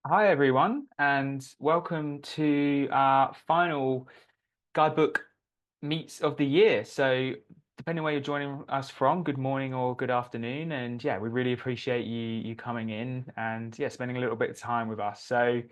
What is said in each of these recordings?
Hi, everyone, and welcome to our final Guidebook meets of the year. So, depending where you're joining us from, good morning or good afternoon. And yeah, we really appreciate you coming in and yeah, spending a little bit of time with us. So,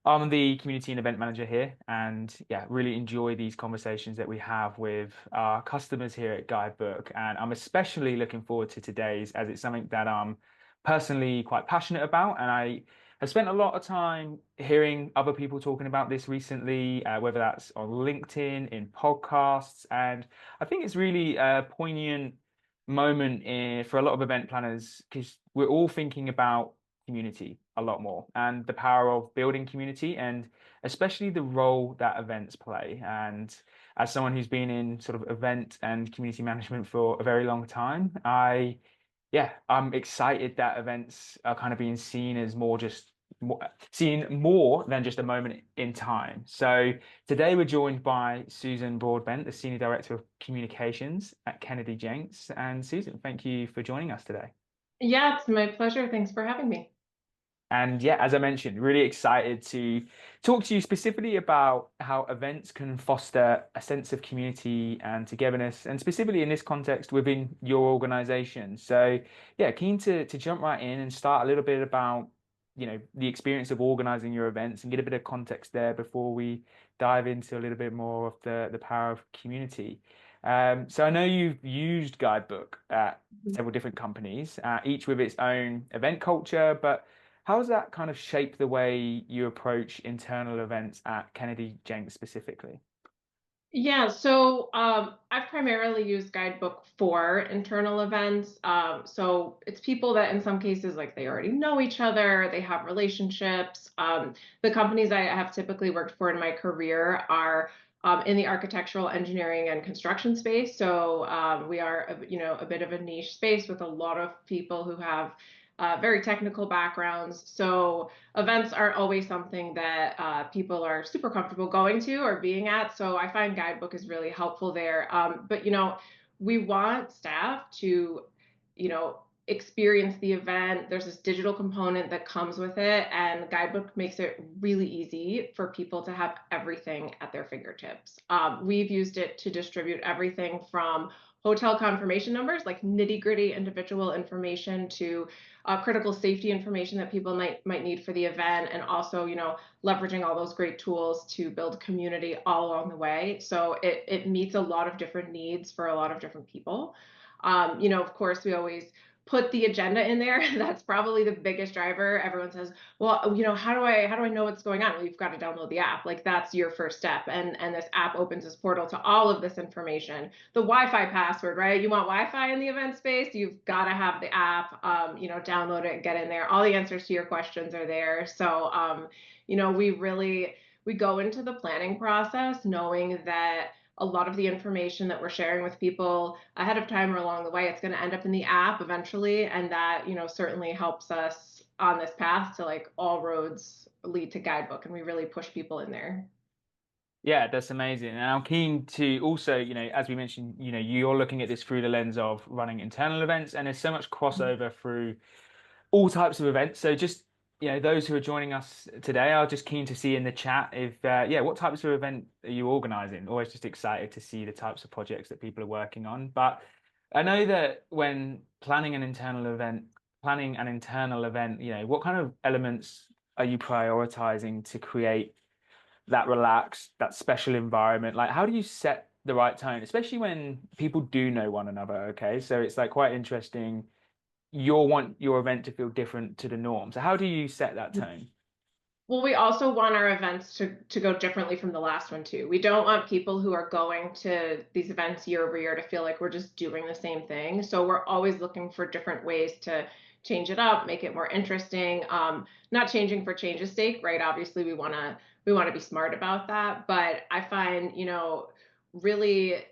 I'm the community and event manager here, and yeah, really enjoy these conversations that we have with our customers here at Guidebook. And I'm especially looking forward to today's as it's something that I'm personally quite passionate about. And I have spent a lot of time hearing other people talking about this recently, whether that's on LinkedIn, in podcasts. And I think it's really a poignant moment for a lot of event planners because we're all thinking about community a lot more and the power of building community and especially the role that events play. And as someone who's been in sort of event and community management for a very long time, I'm excited that events are kind of being seen as seen more than just a moment in time. So today we're joined by Susan Broadbent, the Senior Director of Communications at Kennedy Jenks. And Susan, thank you for joining us today. Yeah, it's my pleasure. Thanks for having me. And yeah, as I mentioned, really excited to talk to you specifically about how events can foster a sense of community and togetherness, and specifically in this context within your organization. So yeah, keen to jump right in and start a little bit about, the experience of organizing your events and get a bit of context there before we dive into a little bit more of the power of community. So I know you've used Guidebook at several different companies, each with its own event culture, but how does that kind of shape the way you approach internal events at Kennedy Jenks specifically? Yeah, so I've primarily used Guidebook for internal events. So it's people that in some cases, like they already know each other, they have relationships. The companies I have typically worked for in my career are in the architectural, engineering, and construction space. So we are, a bit of a niche space with a lot of people who have very technical backgrounds. So events aren't always something that people are super comfortable going to or being at. So I find Guidebook is really helpful there. But we want staff to, experience the event. There's this digital component that comes with it, and Guidebook makes it really easy for people to have everything at their fingertips. We've used it to distribute everything from hotel confirmation numbers, like nitty gritty individual information, to critical safety information that people might need for the event, and also leveraging all those great tools to build community all along the way. So it meets a lot of different needs for a lot of different people. Of course, we always put the agenda in there. That's probably the biggest driver. Everyone says, well, how do I know what's going on? Well, you've got to download the app. Like that's your first step. And this app opens this portal to all of this information. The Wi-Fi password, right? You want Wi-Fi in the event space, you've got to have the app. Download it, get in there. All the answers to your questions are there. So we go into the planning process knowing that a lot of the information that we're sharing with people ahead of time or along the way, it's going to end up in the app eventually. And that, certainly helps us on this path to like all roads lead to Guidebook. And we really push people in there. Yeah, that's amazing. And I'm keen to also, as we mentioned, you're looking at this through the lens of running internal events, and there's so much crossover through all types of events. So just, those who are joining us today are just keen to see in the chat if, what types of event are you organizing? Always just excited to see the types of projects that people are working on. But I know that when planning an internal event, what kind of elements are you prioritizing to create that relaxed, that special environment? Like, how do you set the right tone, especially when people do know one another? Okay, so it's like quite interesting. You'll want your event to feel different to the norm. So how do you set that tone? Well, we also want our events to go differently from the last one too. We don't want people who are going to these events year over year to feel like we're just doing the same thing. So we're always looking for different ways to change it up, make it more interesting. Not changing for change's sake, right? Obviously, we want to be smart about that. But I find, really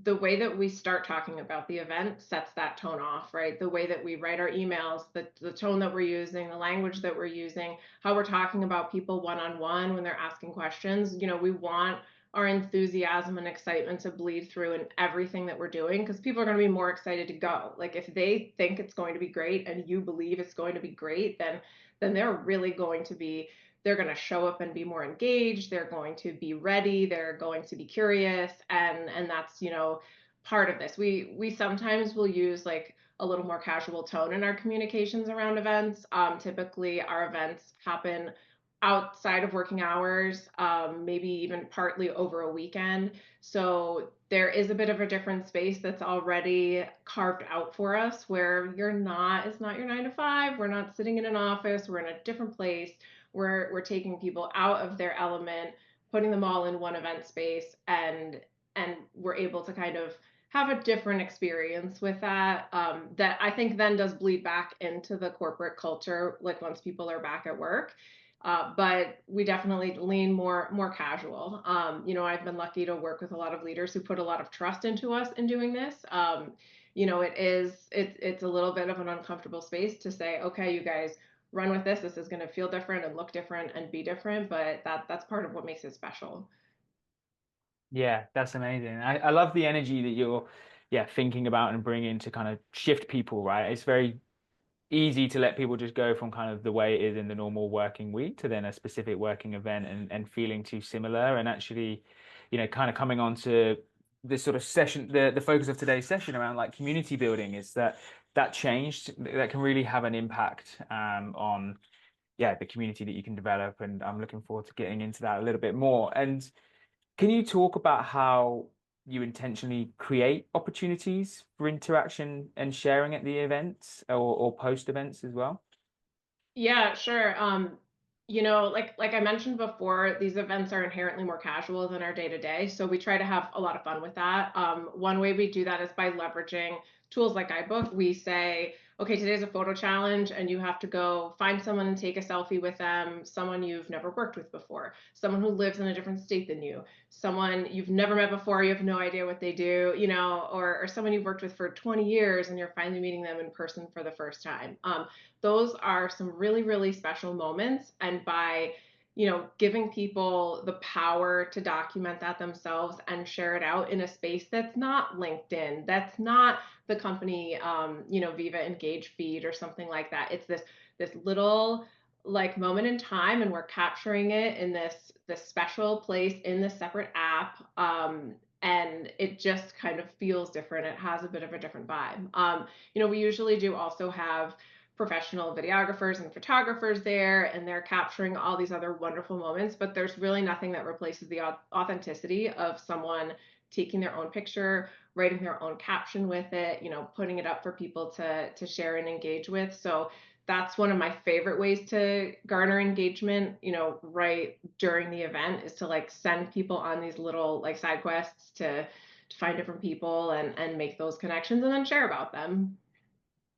the way that we start talking about the event sets that tone off, right? The way that we write our emails, the tone that we're using, the language that we're using, how we're talking about people one on one when they're asking questions. We want our enthusiasm and excitement to bleed through in everything that we're doing because people are going to be more excited to go. Like if they think it's going to be great and you believe it's going to be great, then then they're going to show up and be more engaged. They're going to be ready. They're going to be curious. And that's, part of this. We sometimes will use like a little more casual tone in our communications around events. Typically our events happen outside of working hours, maybe even partly over a weekend. So there is a bit of a different space that's already carved out for us where it's not your 9 to 5. We're not sitting in an office. We're in a different place. We're taking people out of their element, putting them all in one event space, and we're able to kind of have a different experience with that, that I think then does bleed back into the corporate culture, like once people are back at work. But we definitely lean more casual. I've been lucky to work with a lot of leaders who put a lot of trust into us in doing this. It's a little bit of an uncomfortable space to say, okay, you guys run with this. This is going to feel different and look different and be different, but that's part of what makes it special. Yeah, that's amazing. I love the energy that you're, yeah, thinking about and bringing to kind of shift people, right? It's very easy to let people just go from kind of the way it is in the normal working week to then a specific working event and feeling too similar and actually, kind of coming on to this sort of session, the focus of today's session around like community building is that changed that can really have an impact on, yeah, the community that you can develop. And I'm looking forward to getting into that a little bit more. And can you talk about how you intentionally create opportunities for interaction and sharing at the events or post events as well? Yeah, sure. Like I mentioned before, these events are inherently more casual than our day to day, so we try to have a lot of fun with that. One way we do that is by leveraging tools like Guidebook. We say, okay, today's a photo challenge, and you have to go find someone and take a selfie with them, someone you've never worked with before, someone who lives in a different state than you, someone you've never met before, you have no idea what they do, or someone you've worked with for 20 years and you're finally meeting them in person for the first time. Those are some really, really special moments. And by, giving people the power to document that themselves and share it out in a space that's not LinkedIn, that's not the company, Viva Engage feed or something like that. It's this little like moment in time, and we're capturing it in this special place in this separate app. And it just kind of feels different. It has a bit of a different vibe. We usually do also have professional videographers and photographers there, and they're capturing all these other wonderful moments, but there's really nothing that replaces the authenticity of someone taking their own picture, writing their own caption with it, putting it up for people to share and engage with. So that's one of my favorite ways to garner engagement, right during the event, is to like send people on these little like side quests to find different people and make those connections and then share about them.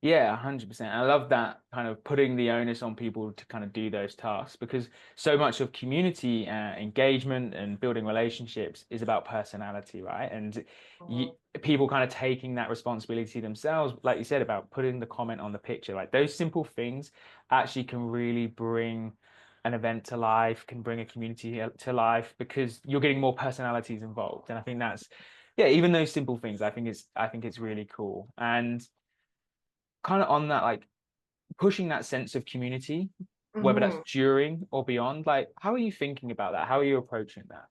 Yeah, 100%. I love that kind of putting the onus on people to kind of do those tasks because so much of community engagement and building relationships is about personality, right? And you, people kind of taking that responsibility themselves, like you said, about putting the comment on the picture, like those simple things actually can really bring an event to life, can bring a community to life because you're getting more personalities involved. And I think that's, yeah, even those simple things, I think it's really cool. And kind of on that, like pushing that sense of community, whether that's Mhm. during or beyond, like how are you thinking about that? How are you approaching that?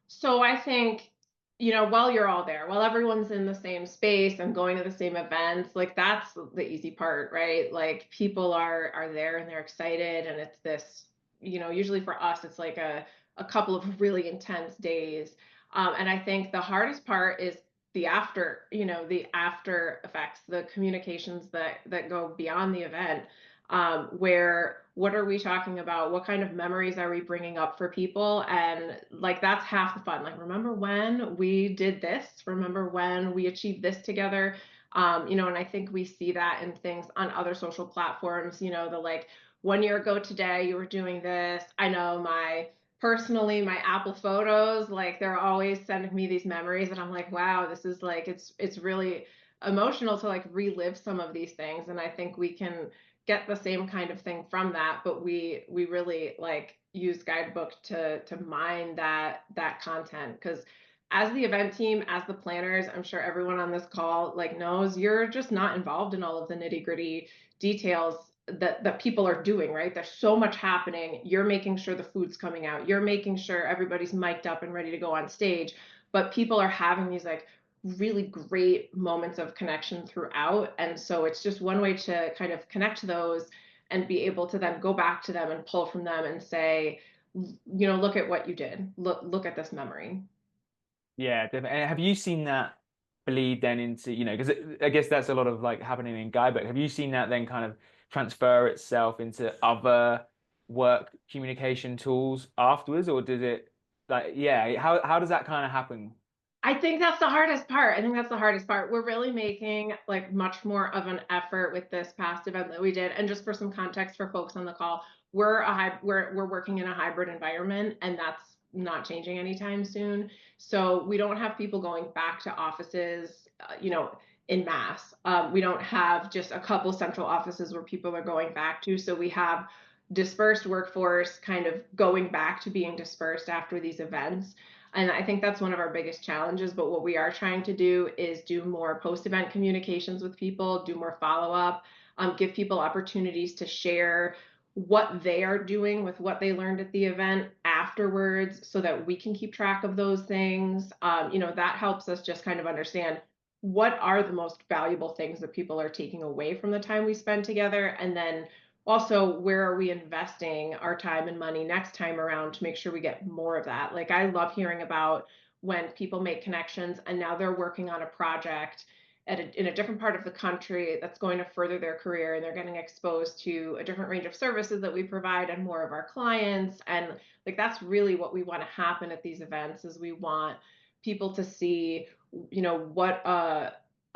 So I think, while you're all there, while everyone's in the same space and going to the same events, like that's the easy part, right? Like people are there and they're excited, and it's this, usually for us it's like a couple of really intense days. And I think the hardest part is the after effects, the communications that go beyond the event, where what are we talking about? What kind of memories are we bringing up for people? And like that's half the fun. Like, remember when we did this? Remember when we achieved this together? And I think we see that in things on other social platforms, the like 1 year ago today, you were doing this. I know personally, my Apple photos, like they're always sending me these memories, and I'm like, wow, this is like, it's really emotional to like relive some of these things. And I think we can get the same kind of thing from that, but we really like use Guidebook to mine that content, because as the event team, as the planners, I'm sure everyone on this call like knows you're just not involved in all of the nitty gritty details that people are doing, right? There's so much happening. You're making sure the food's coming out. You're making sure everybody's mic'd up and ready to go on stage. But people are having these like really great moments of connection throughout. And so it's just one way to kind of connect to those and be able to then go back to them and pull from them and say, look at what you did. Look at this memory. Yeah, definitely. And have you seen that bleed then into, because I guess that's a lot of like happening in Guidebook. Have you seen that then kind of transfer itself into other work communication tools afterwards, or does it like, yeah, how does that kind of happen? I think that's the hardest part. I think that's the hardest part. We're really making like much more of an effort with this past event that we did. And just for some context for folks on the call, we're working in a hybrid environment, and that's not changing anytime soon. So we don't have people going back to offices, in mass. We don't have just a couple central offices where people are going back to. So we have dispersed workforce kind of going back to being dispersed after these events. And I think that's one of our biggest challenges. But what we are trying to do is do more post event communications with people, do more follow up, give people opportunities to share what they are doing with what they learned at the event afterwards so that we can keep track of those things. That helps us just kind of understand what are the most valuable things that people are taking away from the time we spend together. And then also, where are we investing our time and money next time around to make sure we get more of that? Like, I love hearing about when people make connections and now they're working on a project in a different part of the country that's going to further their career, and they're getting exposed to a different range of services that we provide and more of our clients. And like, that's really what we want to happen at these events is we want people to see, what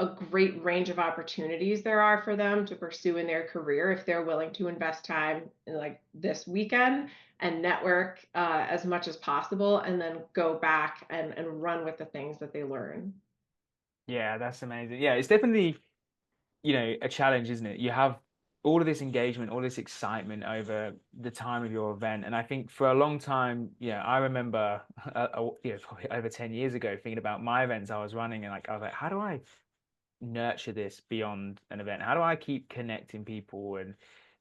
a great range of opportunities there are for them to pursue in their career if they're willing to invest time in like this weekend and network as much as possible and then go back and run with the things that they learn. Yeah, that's amazing. Yeah, it's definitely, a challenge, isn't it? You have all of this engagement, all this excitement over the time of your event. And I think for a long time, I remember, probably over 10 years ago, thinking about my events I was running, and like, I was like, how do I nurture this beyond an event? How do I keep connecting people and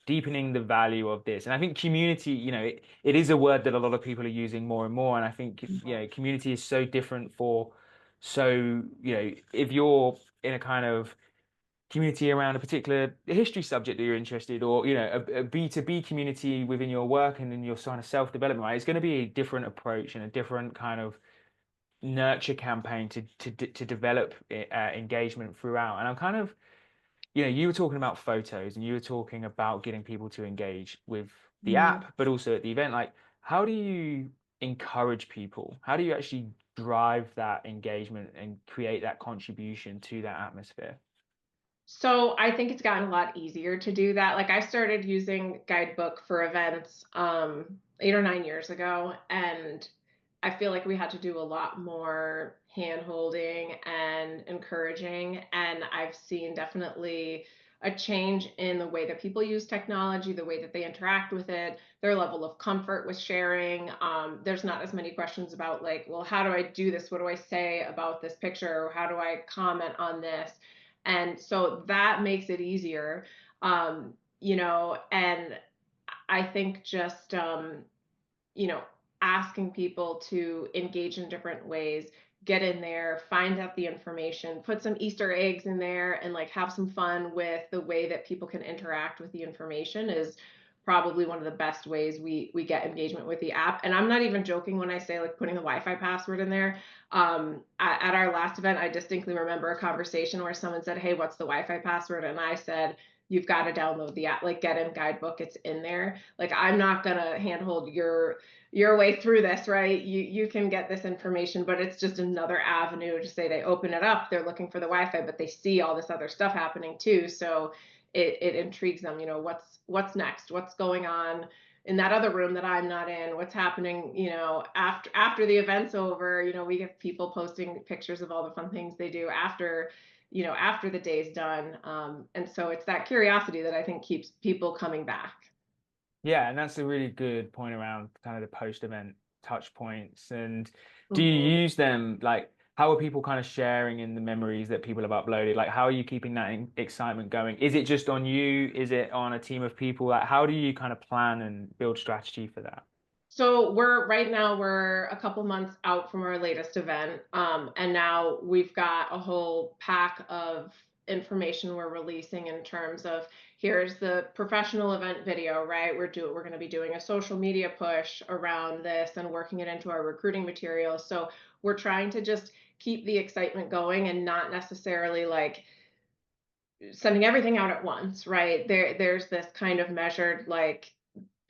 deepening the value of this? And I think community, it is a word that a lot of people are using more and more. And I think, community is so different if you're in a kind of community around a particular history subject that you're interested, or a B2B community within your work and in your kind of self-development, right? It's going to be a different approach and a different kind of nurture campaign to develop engagement throughout. And I'm kind of, you were talking about photos and you were talking about getting people to engage with the Mhm. app, but also at the event. Like, how do you encourage people? How do you actually drive that engagement and create that contribution to that atmosphere? So I think it's gotten a lot easier to do that. Like I started using Guidebook for events 8 or 9 years ago, and I feel like we had to do a lot more hand holding and encouraging. And I've seen definitely a change in the way that people use technology, the way that they interact with it, their level of comfort with sharing. There's not as many questions about like, well, how do I do this? What do I say about this picture? Or how do I comment on this? And so that makes it easier. And I think just you know, asking people to engage in different ways, get in there, find out the information, put some Easter eggs in there, and like have some fun with the way that people can interact with the information is probably one of the best ways we get engagement with the app. And I'm not even joking when I say like putting the Wi-Fi password in there. At our last event, I distinctly remember a conversation where someone said, "Hey, what's the Wi-Fi password?" And I said, "You've got to download the app, like get in Guidebook, it's in there. Like I'm not gonna handhold your way through this, right? You can get this information, but it's just another avenue to say they open it up, they're looking for the Wi-Fi, but they see all this other stuff happening too. So it intrigues them, what's next, what's going on in that other room that I'm not in, what's happening, after the event's over. We get people posting pictures of all the fun things they do after the day's done. And so it's that curiosity that I think keeps people coming back. Yeah, and that's a really good point around kind of the post-event touch points. And do you Mhm. use them like how are people kind of sharing in the memories that people have uploaded? Like, how are you keeping that excitement going? Is it just on you? Is it on a team of people? Like, how do you kind of plan and build strategy for that? So we're a couple months out from our latest event, and now we've got a whole pack of information we're releasing in terms of here's the professional event video, right? We're going to be doing a social media push around this and working it into our recruiting materials. So we're trying to just keep the excitement going and not necessarily like sending everything out at once, right? There's this kind of measured like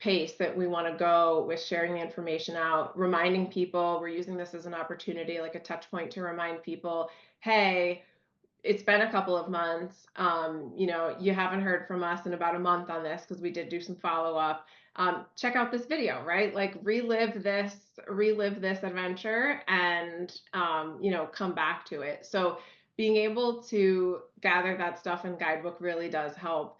pace that we want to go with sharing the information out, reminding people we're using this as an opportunity, like a touch point to remind people, hey, it's been a couple of months. You haven't heard from us in about a month on this because we did do some follow up. Check out this video, right? Like relive this adventure, and come back to it. So being able to gather that stuff in Guidebook really does help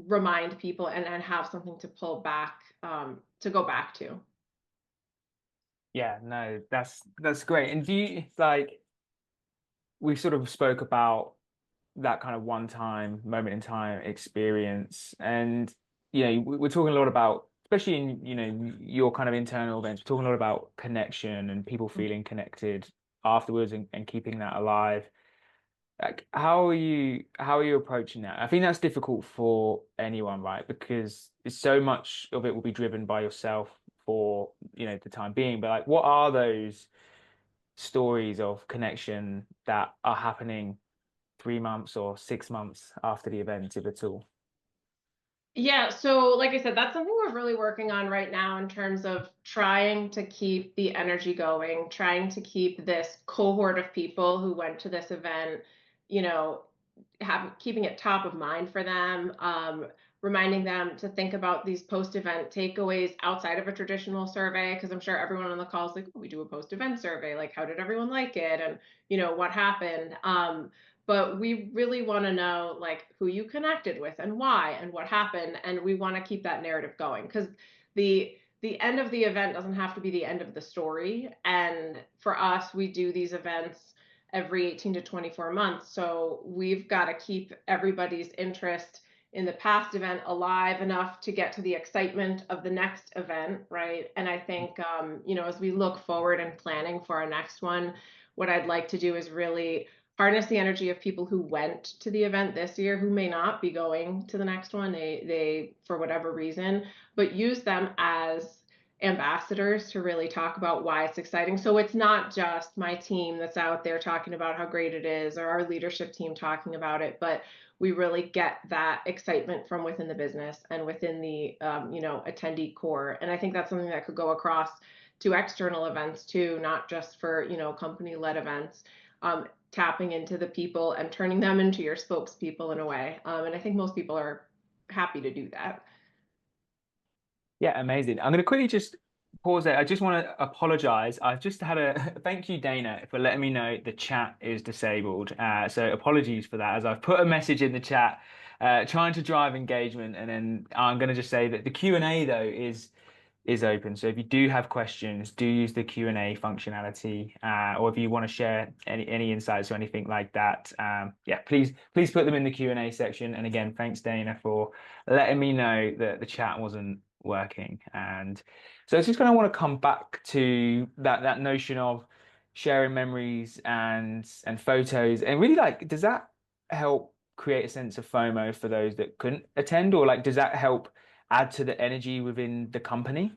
remind people and have something to pull back to go back to. Yeah, no, that's great. And do you like we sort of spoke about that kind of one time moment in time experience, and we're talking a lot about, especially in your kind of internal events, we're talking a lot about connection and people feeling connected afterwards and keeping that alive. Like, how are you approaching that? I think that's difficult for anyone, right? Because it's so much of it will be driven by yourself for the time being. But like, what are those stories of connection that are happening 3 months or 6 months after the event, if at all? Yeah, so like I said, that's something we're really working on right now in terms of trying to keep the energy going, trying to keep this cohort of people who went to this event, you know, keeping it top of mind for them, reminding them to think about these post-event takeaways outside of a traditional survey, because I'm sure everyone on the call is like, oh, we do a post-event survey, like how did everyone like it, and what happened. But we really want to know like who you connected with and why and what happened, and we want to keep that narrative going because the end of the event doesn't have to be the end of the story. And for us, we do these events every 18 to 24 months. So we've got to keep everybody's interest in the past event alive enough to get to the excitement of the next event, right? And I think, as we look forward and planning for our next one, what I'd like to do is really harness the energy of people who went to the event this year who may not be going to the next one, they for whatever reason, but use them as ambassadors to really talk about why it's exciting. So it's not just my team that's out there talking about how great it is or our leadership team talking about it, but we really get that excitement from within the business and within the attendee core. And I think that's something that could go across to external events too, not just for company led events. Tapping into the people and turning them into your spokespeople in a way. And I think most people are happy to do that. Yeah, amazing. I'm going to quickly just pause there. I just want to apologize. I've just had a thank you, Dana, for letting me know the chat is disabled. So apologies for that, as I've put a message in the chat, trying to drive engagement, and then I'm going to just say that the Q&A though is open. So if you do have questions, do use the Q&A functionality, or if you want to share any insights or anything like that, yeah, please put them in the Q&A section. And again, thanks Dana for letting me know that the chat wasn't working. And so I just kind of want to come back to that notion of sharing memories and photos, and really like, does that help create a sense of FOMO for those that couldn't attend, or like does that help add to the energy within the company?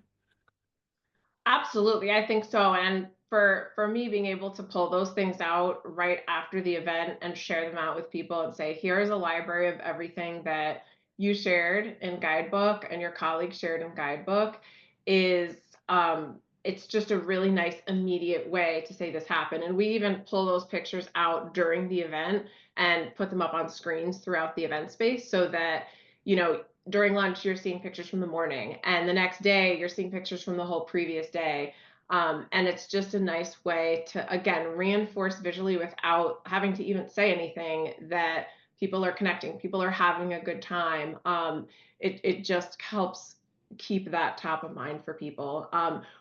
Absolutely, I think so. And for me, being able to pull those things out right after the event and share them out with people and say, here is a library of everything that you shared in Guidebook and your colleagues shared in Guidebook is it's just a really nice immediate way to say this happened. And we even pull those pictures out during the event and put them up on screens throughout the event space so that during lunch you're seeing pictures from the morning and the next day you're seeing pictures from the whole previous day. And it's just a nice way to again reinforce visually without having to even say anything that people are connecting, people are having a good time. It just helps keep that top of mind for people.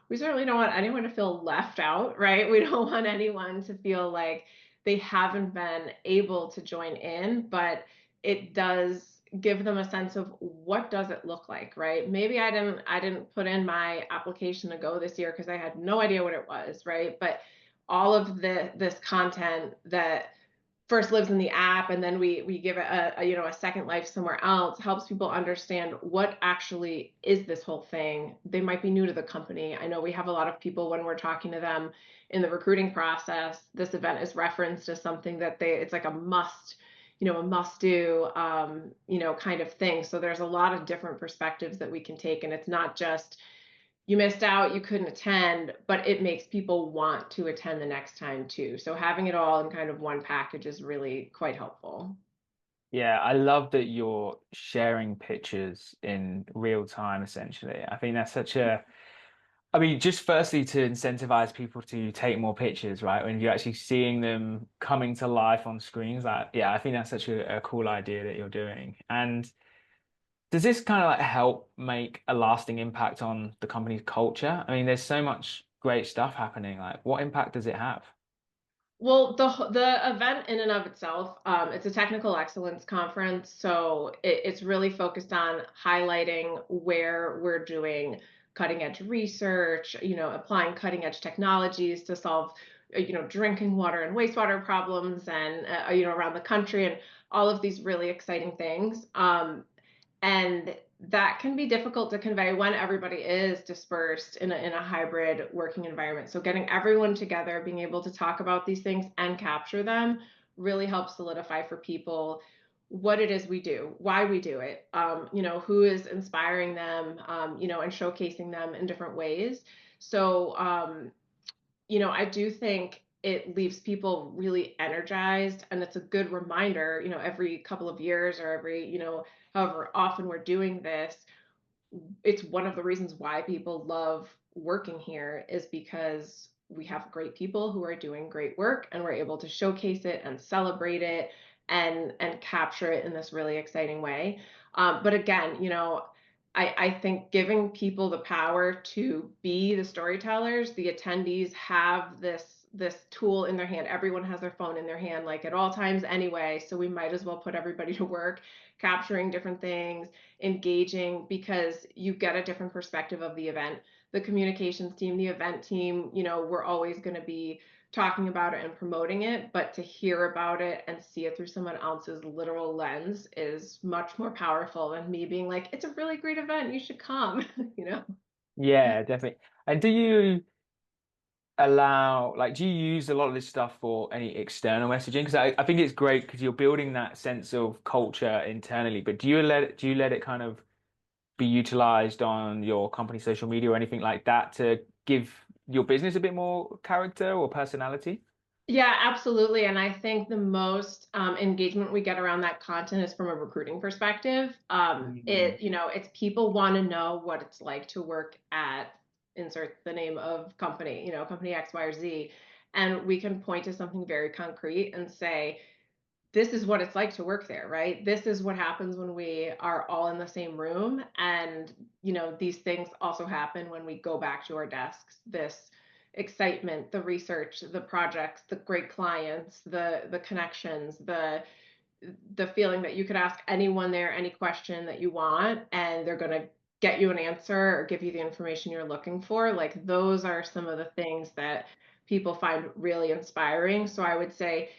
We certainly don't want anyone to feel left out, right? We don't want anyone to feel like they haven't been able to join in, but it does give them a sense of what does it look like, right? Maybe I didn't put in my application to go this year because I had no idea what it was, right? But all of this content that first lives in the app and then we give it a second life somewhere else helps people understand what actually is this whole thing. They might be new to the company. I know we have a lot of people when we're talking to them in the recruiting process, this event is referenced as something that it's like a must, a must do, kind of thing. So there's a lot of different perspectives that we can take, and it's not just you missed out, you couldn't attend, but it makes people want to attend the next time too. So having it all in kind of one package is really quite helpful. Yeah, I love that you're sharing pictures in real time, essentially. I think that's such a, I mean, just firstly to incentivize people to take more pictures, right? When you're actually seeing them coming to life on screens, like, yeah, I think that's such a cool idea that you're doing. And does this kind of like help make a lasting impact on the company's culture? I mean, there's so much great stuff happening. Like, what impact does it have? Well, the event in and of itself, it's a technical excellence conference, so it's really focused on highlighting where we're doing cutting edge research, applying cutting edge technologies to solve, drinking water and wastewater problems, and around the country, and all of these really exciting things. And that can be difficult to convey when everybody is dispersed in a hybrid working environment. So getting everyone together, being able to talk about these things and capture them really helps solidify for people what it is we do, why we do it, who is inspiring them, and showcasing them in different ways. So, I do think it leaves people really energized, and it's a good reminder, every couple of years or every, however often we're doing this, it's one of the reasons why people love working here is because we have great people who are doing great work and we're able to showcase it and celebrate it and capture it in this really exciting way. But again, I think giving people the power to be the storytellers, the attendees have this tool in their hand. Everyone has their phone in their hand, like at all times anyway. So we might as well put everybody to work capturing different things, engaging, because you get a different perspective of the event. The communications team, the event team, we're always going to be talking about it and promoting it, but to hear about it and see it through someone else's literal lens is much more powerful than me being like, it's a really great event, you should come, you know? Yeah, definitely. And do you allow, like, do you use a lot of this stuff for any external messaging? Because I think it's great because you're building that sense of culture internally, but do you let it kind of be utilized on your company social media or anything like that to give your business a bit more character or personality? Yeah, absolutely. And I think the most engagement we get around that content is from a recruiting perspective. Mm. It's people want to know what it's like to work at insert the name of company, company X, Y, or Z. And we can point to something very concrete and say, this is what it's like to work there, right? This is what happens when we are all in the same room. And, these things also happen when we go back to our desks. This excitement, the research, the projects, the great clients, the connections, the feeling that you could ask anyone there any question that you want and they're going to get you an answer or give you the information you're looking for. Like those are some of the things that people find really inspiring. So I would say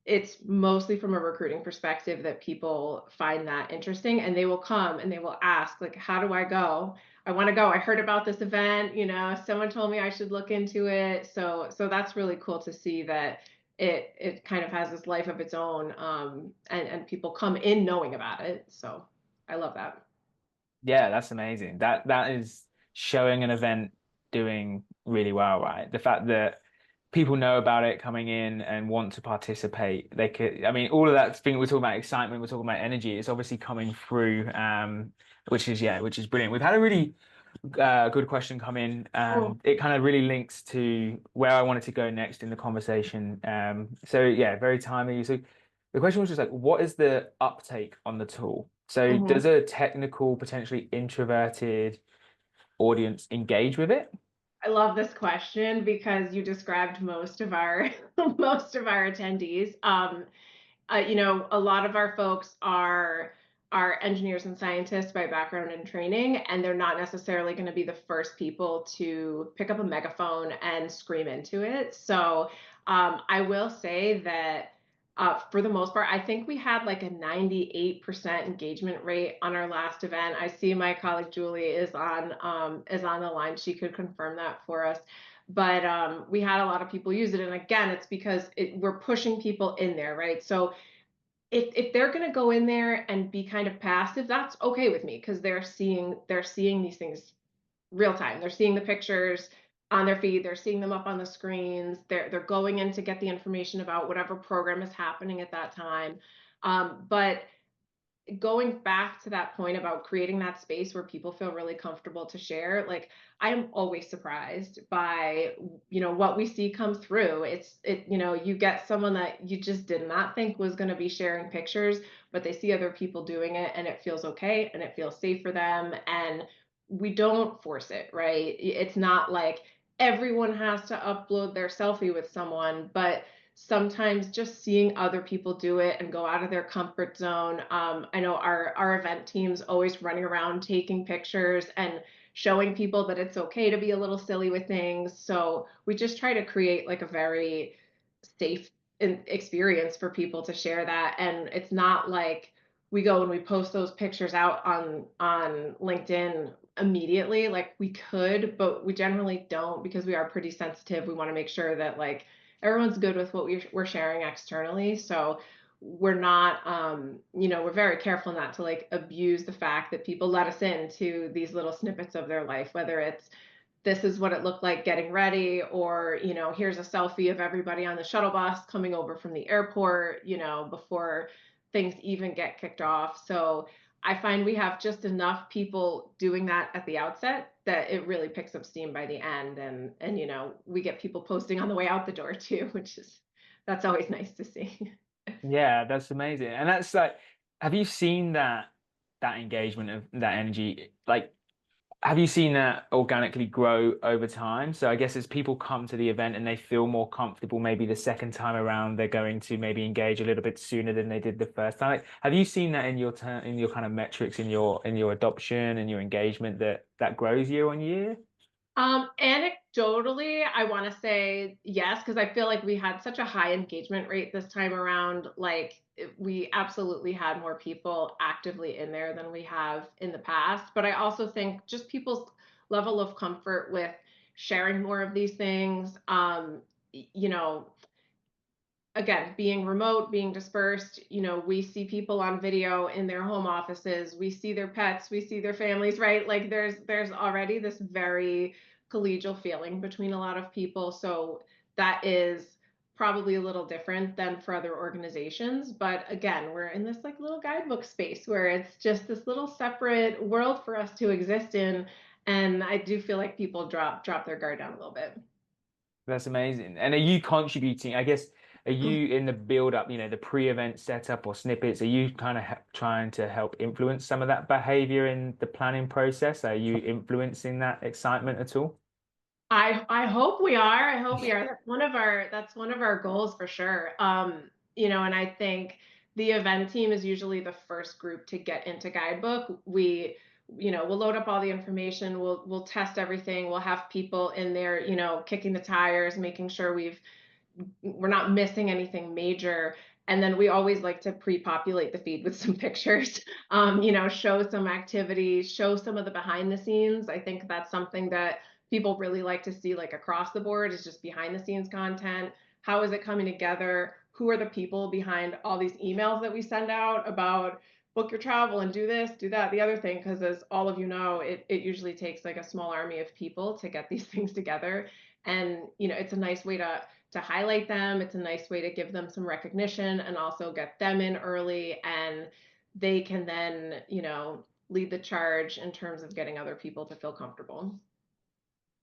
it's mostly from a recruiting perspective that people find that interesting, and they will come and they will ask, like, how do I go? I want to go. I heard about this event, someone told me I should look into it. So that's really cool to see that it kind of has this life of its own, and people come in knowing about it. So I love that. Yeah, that's amazing. That is showing an event doing really well, right? The fact that people know about it coming in and want to participate. They could, I mean, all of that thing we're talking about excitement, we're talking about energy. It's obviously coming through, which is brilliant. We've had a really good question come in. Oh. It kind of really links to where I wanted to go next in the conversation. So yeah, very timely. So the question was just like, what is the uptake on the tool? So does Mhm. a technical, potentially introverted audience engage with it? I love this question because you described most of our most of our attendees. A lot of our folks are engineers and scientists by background and training, and they're not necessarily going to be the first people to pick up a megaphone and scream into it. So I will say that for the most part, I think we had like a 98% engagement rate on our last event. I see my colleague Julie is on the line. She could confirm that for us. But we had a lot of people use it, and again, it's because we're pushing people in there, right? So if they're going to go in there and be kind of passive, that's okay with me because they're seeing these things real time. They're seeing the pictures on their feed, they're seeing them up on the screens, they're going in to get the information about whatever program is happening at that time. But going back to that point about creating that space where people feel really comfortable to share, like I am always surprised by what we see come through. You get someone that you just did not think was going to be sharing pictures, but they see other people doing it and it feels okay and it feels safe for them, and we don't force it, right? It's not like everyone has to upload their selfie with someone, but sometimes just seeing other people do it and go out of their comfort zone. I know our event team's always running around taking pictures and showing people that it's okay to be a little silly with things. So we just try to create like a very safe experience for people to share that. And it's not like we go and we post those pictures out on LinkedIn immediately. Like we could, but we generally don't because we are pretty sensitive. We want to make sure that like everyone's good with what we're sharing externally. So we're not we're very careful not to like abuse the fact that people let us into these little snippets of their life, whether it's this is what it looked like getting ready, or here's a selfie of everybody on the shuttle bus coming over from the airport, before things even get kicked off. So I find we have just enough people doing that at the outset that it really picks up steam by the end, and we get people posting on the way out the door too, which is that's always nice to see. Yeah, that's amazing. And that's like, have you seen that engagement of that energy? Like, have you seen that organically grow over time? So I guess as people come to the event and they feel more comfortable, maybe the second time around, they're going to maybe engage a little bit sooner than they did the first time. Like, have you seen that in your turn, in your kind of metrics, in your adoption and your engagement that grows year on year? Anecdotally, I want to say yes, because I feel like we had such a high engagement rate this time around. Like we absolutely had more people actively in there than we have in the past. But I also think just people's level of comfort with sharing more of these things. Y- you know, Again, being remote, being dispersed, we see people on video in their home offices, we see their pets, we see their families, right? Like there's already this very collegial feeling between a lot of people. So that is probably a little different than for other organizations. But again, we're in this like little guidebook space where it's just this little separate world for us to exist in. And I do feel like people drop their guard down a little bit. That's amazing. And are you contributing? I guess, are you in the build up, the pre-event setup or snippets? Are you kind of trying to help influence some of that behavior in the planning process? Are you influencing that excitement at all? I hope we are. I hope we are. That's one of our goals for sure. And I think the event team is usually the first group to get into Guidebook. We'll load up all the information, we'll test everything, we'll have people in there, kicking the tires, making sure we're not missing anything major. And then we always like to pre-populate the feed with some pictures, show some activity, show some of the behind the scenes. I think that's something that people really like to see, like across the board, is just behind the scenes content. How is it coming together? Who are the people behind all these emails that we send out about book your travel and do this, do that, the other thing? Because as all of you know, it usually takes like a small army of people to get these things together. And it's a nice way to highlight them. It's a nice way to give them some recognition and also get them in early, and they can then, lead the charge in terms of getting other people to feel comfortable.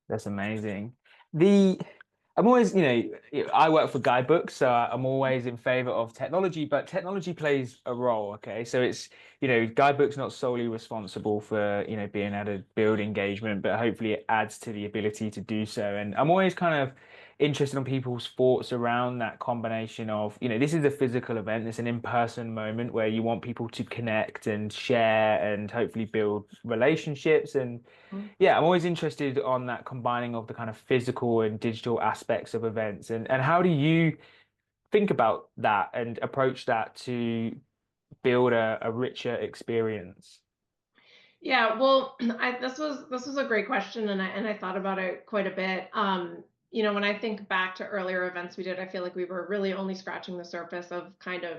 That's amazing. The I'm always, I work for Guidebook, so I'm always in favor of technology, but technology plays a role, okay? So it's, Guidebook's not solely responsible for, being able to build engagement, but hopefully it adds to the ability to do so. And I'm always kind of interested in people's thoughts around that combination of, this is a physical event, it's an in-person moment where you want people to connect and share and hopefully build relationships. And yeah, I'm always interested on that combining of the kind of physical and digital aspects of events. And how do you think about that and approach that to build a richer experience? Yeah, well, this was a great question, and I thought about it quite a bit. When I think back to earlier events we did, I feel like we were really only scratching the surface of kind of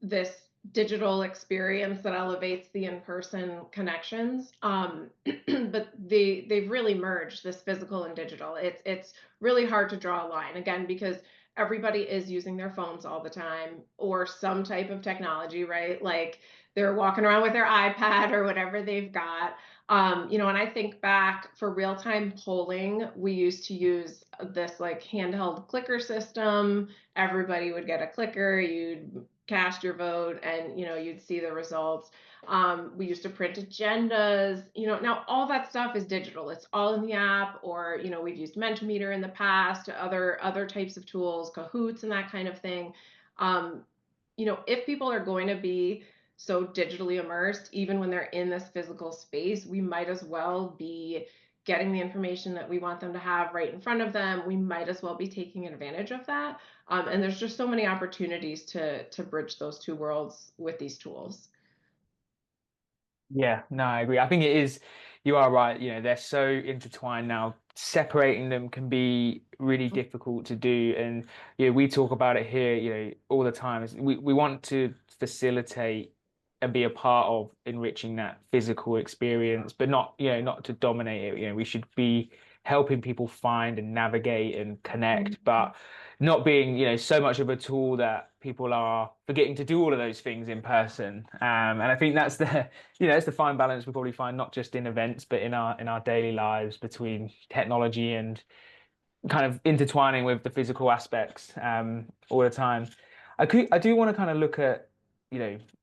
this digital experience that elevates the in-person connections. But they've really merged this physical and digital. It's really hard to draw a line again because everybody is using their phones all the time or some type of technology, right? Like they're walking around with their iPad or whatever they've got. And I think back for real-time polling, we used to use this like handheld clicker system. Everybody would get a clicker, you'd cast your vote, and you'd see the results. We used to print agendas. Now all that stuff is digital. It's all in the app, or we've used Mentimeter in the past, other types of tools, Kahoots and that kind of thing. um, if people are going to be so digitally immersed, even when they're in this physical space, we might as well be getting the information that we want them to have right in front of them. We might as well be taking advantage of that. And there's just so many opportunities to bridge those two worlds with these tools. Yeah, no, I agree. I think it is, you are right. They're so intertwined now. Separating them can be really difficult to do. And, we talk about it here, all the time. We want to facilitate and be a part of enriching that physical experience, but not, not to dominate it. We should be helping people find and navigate and connect, but not being, so much of a tool that people are forgetting to do all of those things in person. And I think that's the it's the fine balance we probably find not just in events, but in our daily lives between technology and kind of intertwining with the physical aspects all the time. I do want to kind of look at,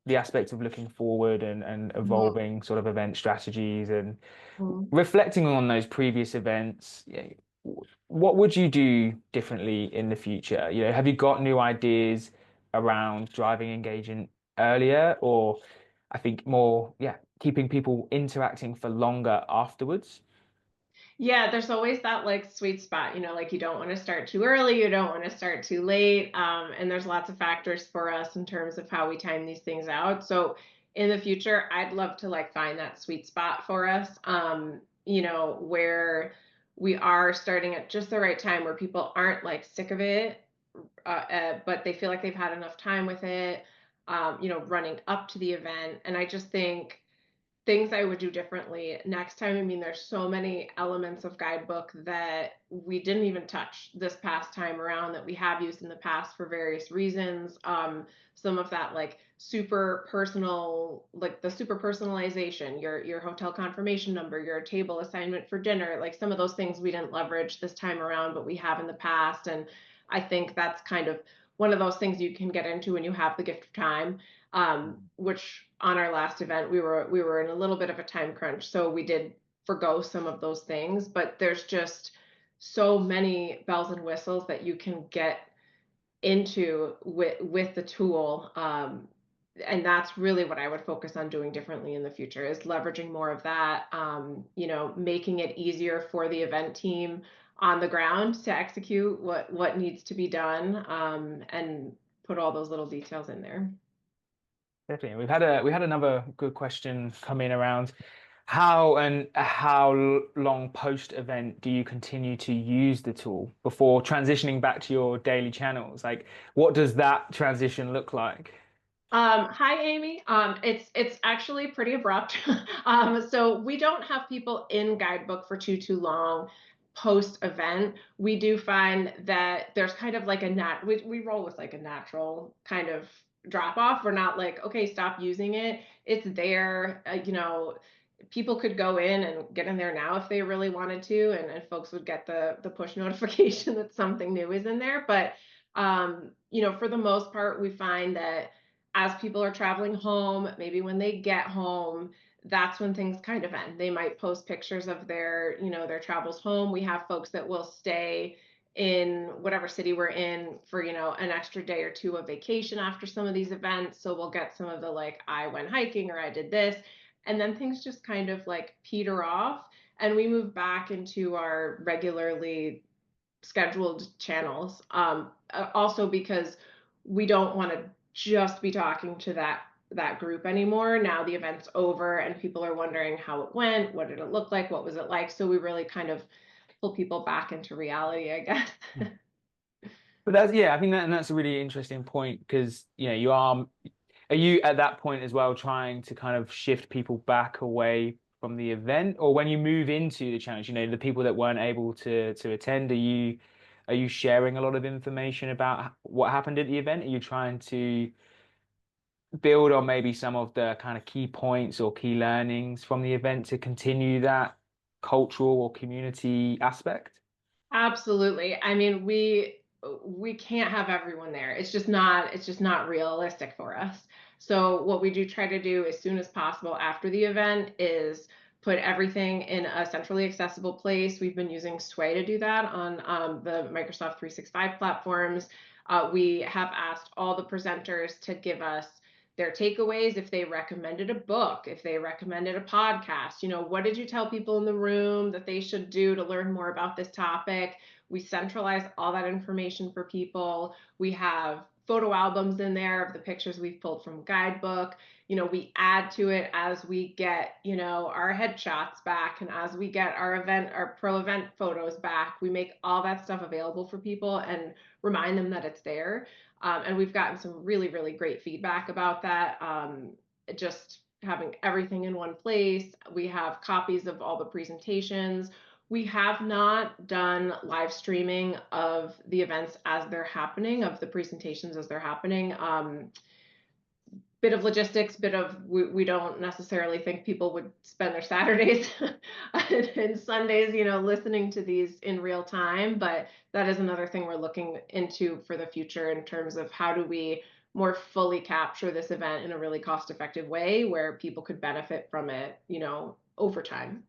the aspects of looking forward and evolving sort of event strategies and Mhm. reflecting on those previous events. What would you do differently in the future? Have you got new ideas around driving engagement earlier, or I think more, yeah, keeping people interacting for longer afterwards? Yeah, there's always that like sweet spot, like you don't want to start too early, you don't want to start too late. And there's lots of factors for us in terms of how we time these things out. So in the future, I'd love to like find that sweet spot for us, where we are starting at just the right time where people aren't like sick of it, but they feel like they've had enough time with it, running up to the event. And I just think things I would do differently next time. I mean, there's so many elements of Guidebook that we didn't even touch this past time around that we have used in the past for various reasons. Some of that like super personal, like the super personalization, your hotel confirmation number, your table assignment for dinner, like some of those things we didn't leverage this time around, but we have in the past. And I think that's kind of one of those things you can get into when you have the gift of time. Which on our last event we were in a little bit of a time crunch, so we did forgo some of those things. But there's just so many bells and whistles that you can get into with the tool. And that's really what I would focus on doing differently in the future is leveraging more of that, making it easier for the event team on the ground to execute what needs to be done, and put all those little details in there. Definitely. We had another good question come in around how long post event do you continue to use the tool before transitioning back to your daily channels? Like, what does that transition look like? Hi, Amy. It's actually pretty abrupt. So we don't have people in Guidebook for too long post event. We do find that there's kind of like we roll with like a natural kind of drop off. We're not like, okay, stop using it. It's there, people could go in and get in there now if they really wanted to, and folks would get the push notification that something new is in there. But for the most part, we find that as people are traveling home, maybe when they get home, that's when things kind of end. They might post pictures of their travels home. We have folks that will stay in whatever city we're in for an extra day or two of vacation after some of these events, so we'll get some of the like I went hiking or I did this, and then things just kind of like peter off, and we move back into our regularly scheduled channels. Also because we don't want to just be talking to that group anymore. Now the event's over and people are wondering how it went, what did it look like, what was it like. So we really kind of pull people back into reality, I guess. But that's yeah, I think that's a really interesting point because are you at that point as well trying to kind of shift people back away from the event, or when you move into the challenge, the people that weren't able to attend, are you sharing a lot of information about what happened at the event? Are you trying to build on maybe some of the kind of key points or key learnings from the event to continue that cultural or community aspect? Absolutely. I mean, we can't have everyone there. It's just not realistic for us. So what we do try to do as soon as possible after the event is put everything in a centrally accessible place. We've been using Sway to do that on the Microsoft 365 platforms. We have asked all the presenters to give us their takeaways, if they recommended a book, if they recommended a podcast, what did you tell people in the room that they should do to learn more about this topic? We centralize all that information for people. We have photo albums in there of the pictures we've pulled from Guidebook. We add to it as we get, our headshots back, and as we get our pro event photos back, we make all that stuff available for people and remind them that it's there. And we've gotten some really, really great feedback about that. Just having everything in one place. We have copies of all the presentations. We have not done live streaming of the events as they're happening, of the presentations as they're happening. Bit of logistics, bit of we don't necessarily think people would spend their Saturdays and Sundays, listening to these in real time. But that is another thing we're looking into for the future in terms of how do we more fully capture this event in a really cost-effective way where people could benefit from it, over time.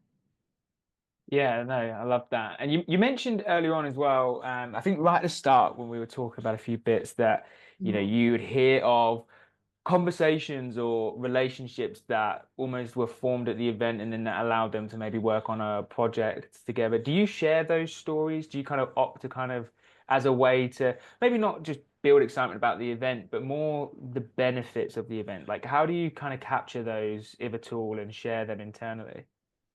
Yeah, no, I love that. And you mentioned earlier on as well, I think right at the start when we were talking about a few bits that, Mhm. you would hear of conversations or relationships that almost were formed at the event and then that allowed them to maybe work on a project together. Do you share those stories? Do you kind of opt to kind of as a way to maybe not just build excitement about the event, but more the benefits of the event? Like how do you kind of capture those, if at all, and share them internally?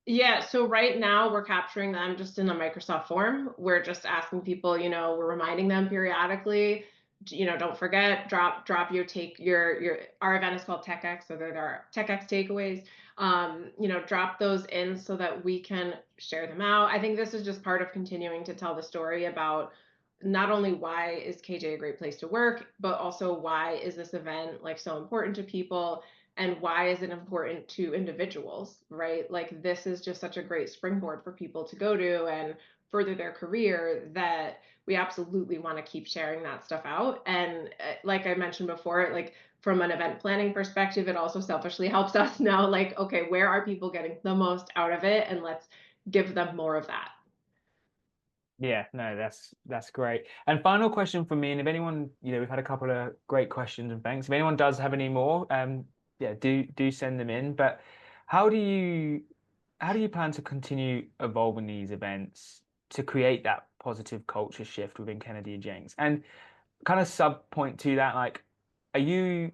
Yeah, so right now we're capturing them just in a Microsoft form. We're just asking people, we're reminding them periodically, don't forget, drop your our event is called TechX, so there are TechX takeaways. Drop those in so that we can share them out. I think this is just part of continuing to tell the story about not only why is KJ a great place to work, but also why is this event like so important to people, and why is it important to individuals, right? Like this is just such a great springboard for people to go to and further their career, that we absolutely want to keep sharing that stuff out. And like I mentioned before, like from an event planning perspective, it also selfishly helps us know, like, okay, where are people getting the most out of it, and let's give them more of that. Yeah, no, that's great. And final question for me, and if anyone, we've had a couple of great questions and thanks. If anyone does have any more, yeah, do send them in. But how do you how do you plan to continue evolving these events to create that positive culture shift within Kennedy and Jenks? And kind of sub point to that, like, are you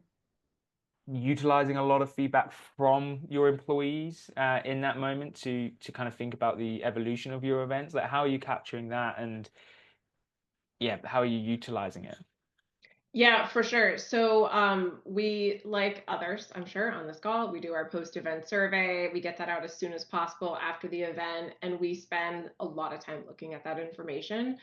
utilizing a lot of feedback from your employees in that moment to kind of think about the evolution of your events? Like, how are you capturing that, and yeah, how are you utilizing it? Yeah, for sure. So we, like others, I'm sure, on this call, we do our post-event survey. We get that out as soon as possible after the event, and we spend a lot of time looking at that information.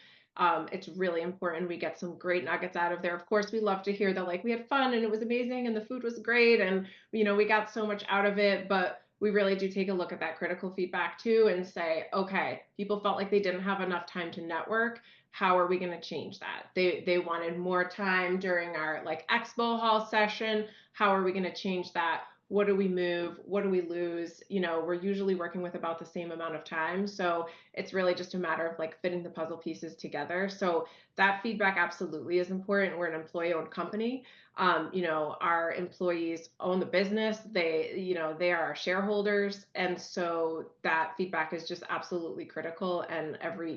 It's really important. We get some great nuggets out of there. Of course, we love to hear that like we had fun and it was amazing and the food was great and we got so much out of it. But we really do take a look at that critical feedback too and say, okay, people felt like they didn't have enough time to network. How are we going to change that? They wanted more time during our like expo hall session. How are we going to change that? What do we move? What do we lose? We're usually working with about the same amount of time. So it's really just a matter of like fitting the puzzle pieces together. So that feedback absolutely is important. We're an employee owned company. Our employees own the business. They are our shareholders. And so that feedback is just absolutely critical. And every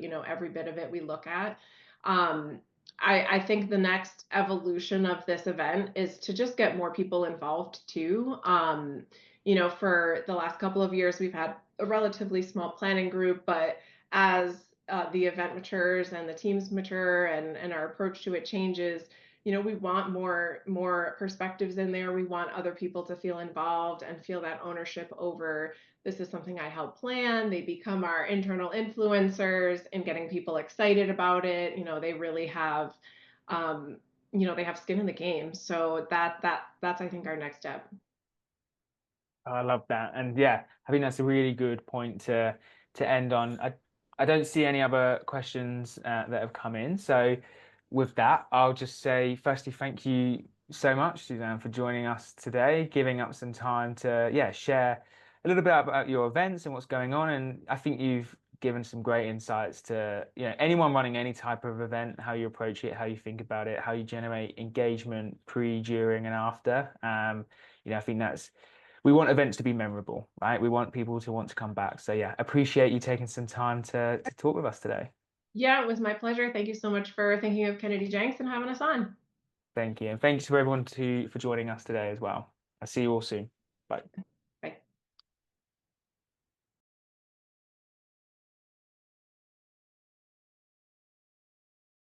bit of it we look at. Um, I think the next evolution of this event is to just get more people involved too. For the last couple of years, we've had a relatively small planning group, but as the event matures and the teams mature and our approach to it changes, we want more perspectives in there. We want other people to feel involved and feel that ownership over this is something I help plan. They become our internal influencers and getting people excited about it. They really have they have skin in the game. So that's I think our next step. I love that. And yeah, I think that's a really good point to end on. I don't see any other questions that have come in. So with that, I'll just say firstly, thank you so much, Suzanne, for joining us today, giving up some time to share a little bit about your events and what's going on. And I think you've given some great insights to anyone running any type of event, how you approach it, how you think about it, how you generate engagement pre, during, and after. I think that's we want events to be memorable, right? We want people to want to come back. So yeah, appreciate you taking some time to talk with us today. Yeah, it was my pleasure. Thank you so much for thinking of Kennedy Jenks and having us on. Thank you. And thanks to everyone for joining us today as well. I'll see you all soon. Bye.